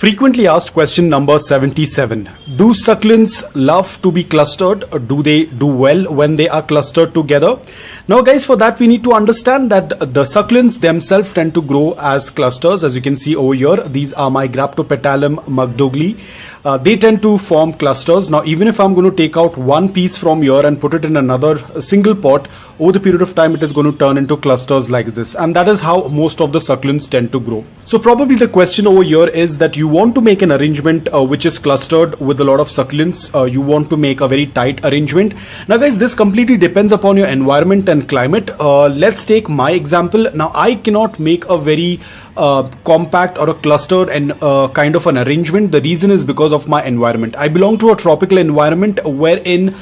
Frequently asked question number 77. Do succulents love to be clustered, or do they do well when they are clustered together? Now guys, for that we need to understand that the succulents themselves tend to grow as clusters. As you can see over here, these are my Graptopetalum mcdougallii. They tend to form clusters. Now even if I'm going to take out one piece from here and put it in another single pot, over the period of time it is going to turn into clusters like this, and that is how most of the succulents tend to grow. So probably the question over here is that you want to make an arrangement which is clustered with a lot of succulents. You want to make a very tight arrangement. Now guys, this completely depends upon your environment and climate. Let's take my example. Now I cannot make a very compact or a clustered and kind of an arrangement. The reason is because of my environment. I belong to a tropical environment wherein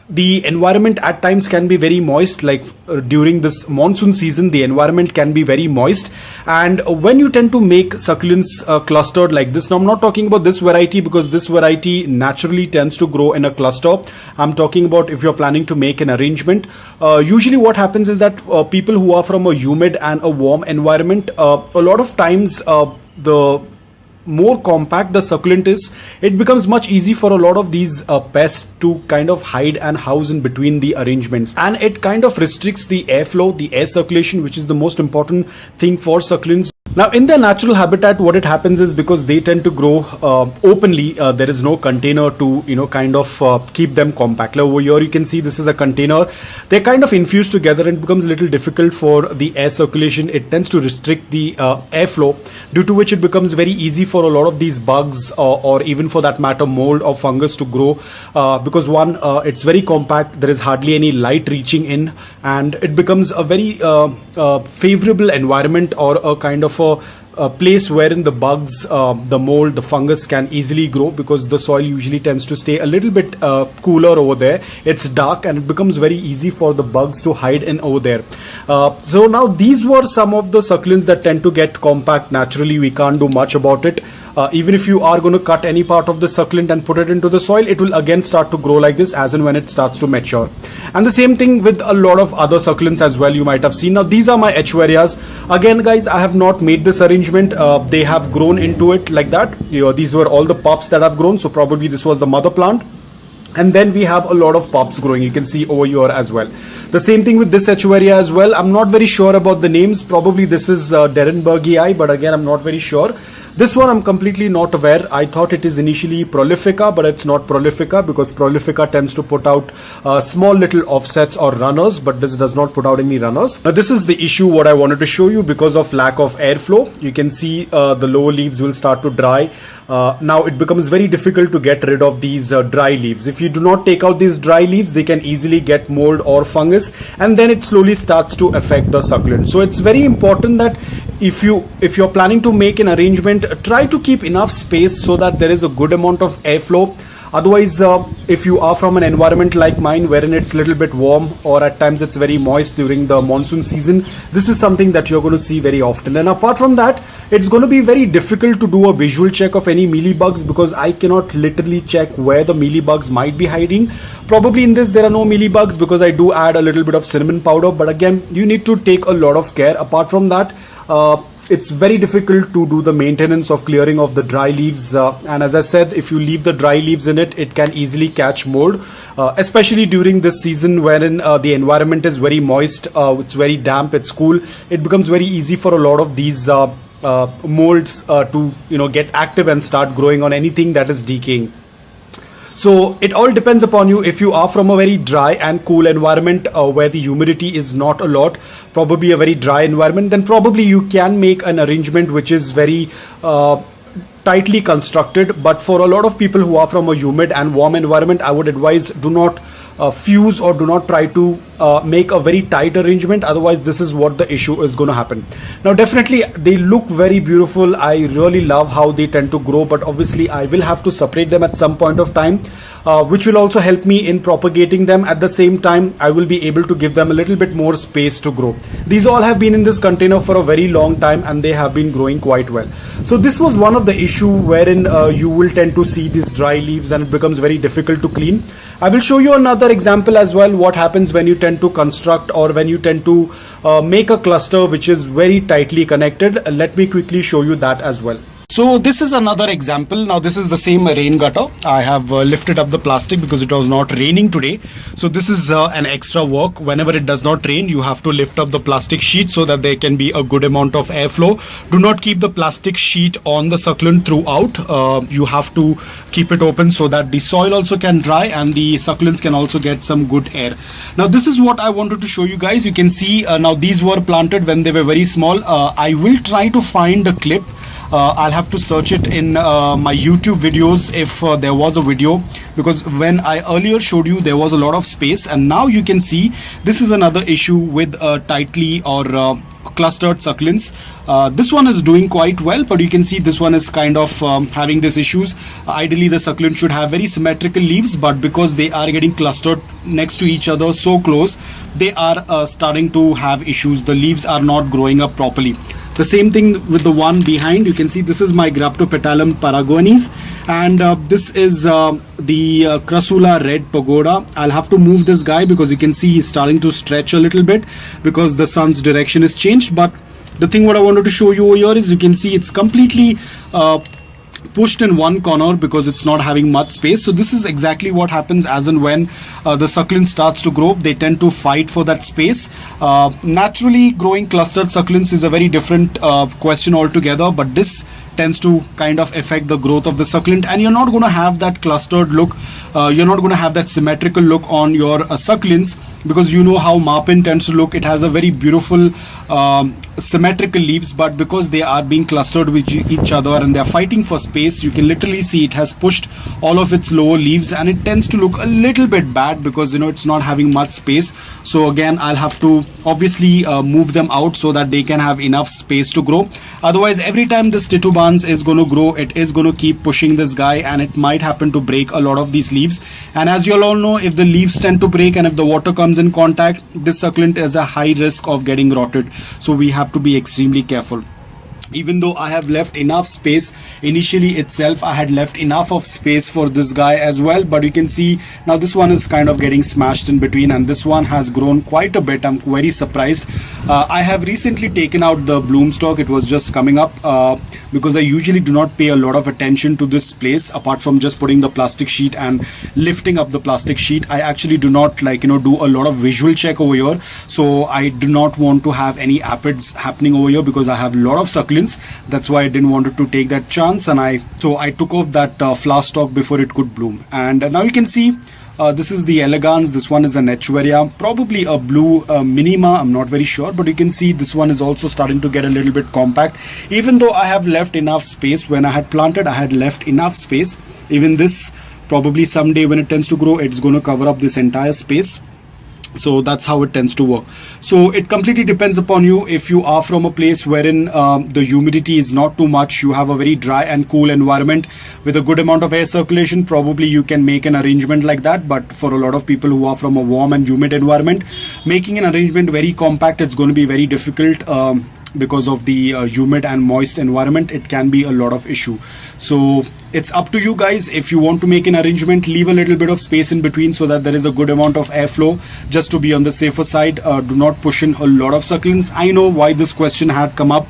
the environment at times can be very moist. Like during this monsoon season, the environment can be very moist, and when you tend to make succulents clustered like this, now I'm not talking about this variety because this variety naturally tends to grow in a cluster. I'm talking about if you're planning to make an arrangement. Usually what happens is that people who are from a humid and a warm environment, a lot of times the more compact the succulent is, it becomes much easy for a lot of these pests to kind of hide and house in between the arrangements, and it kind of restricts the airflow, the air circulation, which is the most important thing for succulents. Now in their natural habitat, what it happens is because they tend to grow openly, there is no container to kind of keep them compact. Like over here you can see this is a container. They're kind of infused together and it becomes a little difficult for the air circulation. It tends to restrict the airflow, due to which it becomes very easy for a lot of these bugs or even for that matter mold or fungus to grow, because one, it's very compact, there is hardly any light reaching in, and it becomes a very favorable environment or a kind of a place wherein the bugs, the mold, the fungus can easily grow, because the soil usually tends to stay a little bit cooler over there. It's dark and it becomes very easy for the bugs to hide in over there. So now these were some of the succulents that tend to get compact naturally. We can't do much about it. Even if you are going to cut any part of the succulent and put it into the soil, it will again start to grow like this as and when it starts to mature. And the same thing with a lot of other succulents as well, you might have seen. Now these are my Echeverrias. Again guys, I have not made this arrangement. They have grown into it like that. These were all the pups that have grown, so probably this was the mother plant. And then we have a lot of pups growing, you can see over here as well. The same thing with this Echeverria as well. I'm not very sure about the names. Probably this is Derenbergii, but again I'm not very sure. This one I'm completely not aware. I thought it is initially Prolifica, but it's not Prolifica, because Prolifica tends to put out small little offsets or runners, but this does not put out any runners. Now this is the issue what I wanted to show you. Because of lack of airflow, you can see the lower leaves will start to dry. Now it becomes very difficult to get rid of these dry leaves. If you do not take out these dry leaves, they can easily get mold or fungus, and then it slowly starts to affect the succulent. So it's very important that if you're planning to make an arrangement, try to keep enough space so that there is a good amount of airflow. Otherwise, if you are from an environment like mine wherein it's a little bit warm or at times it's very moist during the monsoon season, this is something that you're going to see very often. And apart from that, it's going to be very difficult to do a visual check of any mealybugs, because I cannot literally check where the mealybugs might be hiding. Probably in this there are no mealybugs because I do add a little bit of cinnamon powder, but again you need to take a lot of care. Apart from that, it's very difficult to do the maintenance of clearing of the dry leaves, and as I said, if you leave the dry leaves in it, it can easily catch mold, especially during this season wherein the environment is very moist, it's very damp, it's cool. It becomes very easy for a lot of these molds to get active and start growing on anything that is decaying. So it all depends upon you. If you are from a very dry and cool environment where the humidity is not a lot, probably a very dry environment, then probably you can make an arrangement which is very tightly constructed. But for a lot of people who are from a humid and warm environment, I would advise do not fuse or do not try to make a very tight arrangement. Otherwise this is what the issue is going to happen. Now definitely they look very beautiful. I really love how they tend to grow, but obviously I will have to separate them at some point of time, which will also help me in propagating them. At the same time, I will be able to give them a little bit more space to grow. These all have been in this container for a very long time and they have been growing quite well. So this was one of the issue wherein you will tend to see these dry leaves and it becomes very difficult to clean. I will show you another example as well, what happens when you tend to construct or when you tend to make a cluster which is very tightly connected. Let me quickly show you that as well. So this is another example. Now this is the same rain gutter. I have lifted up the plastic because it was not raining today. So this is an extra work. Whenever it does not rain, you have to lift up the plastic sheet so that there can be a good amount of airflow. Do not keep the plastic sheet on the succulent throughout. You have to keep it open so that the soil also can dry and the succulents can also get some good air. Now this is what I wanted to show you guys. You can see now these were planted when they were very small. I will try to find a clip. I'll have to search it in my YouTube videos if there was a video, because when I earlier showed you there was a lot of space, and now you can see this is another issue with tightly or clustered succulents. This one is doing quite well, but you can see this one is kind of having these issues. Ideally the succulent should have very symmetrical leaves, but because they are getting clustered next to each other so close, they are starting to have issues. The leaves are not growing up properly. The same thing with the one behind. You can see this is my Graptopetalum paragonis, and this is the Crassula red pagoda. I'll have to move this guy because you can see he's starting to stretch a little bit because the sun's direction is changed. But the thing what I wanted to show you over here is you can see it's completely pushed in one corner because it's not having much space. So this is exactly what happens as and when the succulent starts to grow. They tend to fight for that space. Naturally growing clustered succulents is a very different question altogether, but this tends to kind of affect the growth of the succulent, and you're not going to have that clustered look. You're not going to have that symmetrical look on your succulents, because you know how Marpin tends to look. It has a very beautiful symmetrical leaves, but because they are being clustered with each other and they're fighting for space, you can literally see it has pushed all of its lower leaves, and it tends to look a little bit bad because you know it's not having much space. So again, I'll have to obviously move them out so that they can have enough space to grow. Otherwise, every time this titubans is going to grow, it is going to keep pushing this guy, and it might happen to break a lot of these leaves. And as you all know, if the leaves tend to break and if the water comes in contact, this succulent is a high risk of getting rotted. So we have to be extremely careful. Even though I have left enough space initially itself, I had left enough of space for this guy as well, but you can see now this one is kind of getting smashed in between, and this one has grown quite a bit. I'm very surprised. I have recently taken out the bloom stalk. It was just coming up because I usually do not pay a lot of attention to this place apart from just putting the plastic sheet and lifting up the plastic sheet. I actually do not do a lot of visual check over here, so I do not want to have any aphids happening over here because I have a lot of succulents. That's why I didn't want to take that chance, and I took off that flower stalk before it could bloom. And now you can see this is the elegans. This one is an Echeveria, probably a blue minima, I'm not very sure, but you can see this one is also starting to get a little bit compact. Even though I have left enough space, when I had planted I had left enough space. Even this, probably someday when it tends to grow, it's going to cover up this entire space. So that's how it tends to work. So it completely depends upon you. If you are from a place wherein the humidity is not too much, you have a very dry and cool environment with a good amount of air circulation, probably you can make an arrangement like that. But for a lot of people who are from a warm and humid environment, making an arrangement very compact, it's going to be very difficult. Because of the humid and moist environment, it can be a lot of issue. So it's up to you guys. If you want to make an arrangement, leave a little bit of space in between so that there is a good amount of airflow, just to be on the safer side. Do not push in a lot of succulents. I know why this question had come up,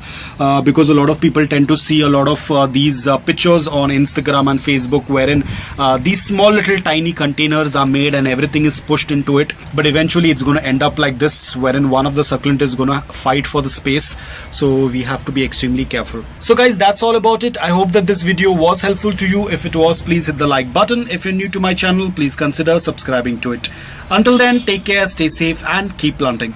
because a lot of people tend to see a lot of these pictures on Instagram and Facebook wherein these small little tiny containers are made and everything is pushed into it, but eventually it's going to end up like this, wherein one of the succulent is going to fight for the space. So we have to be extremely careful. So guys, that's all about it. I hope that this video was helpful to you. If it was, please hit the like button. If you're new to my channel, please consider subscribing to it. Until then, take care, stay safe, and keep planting.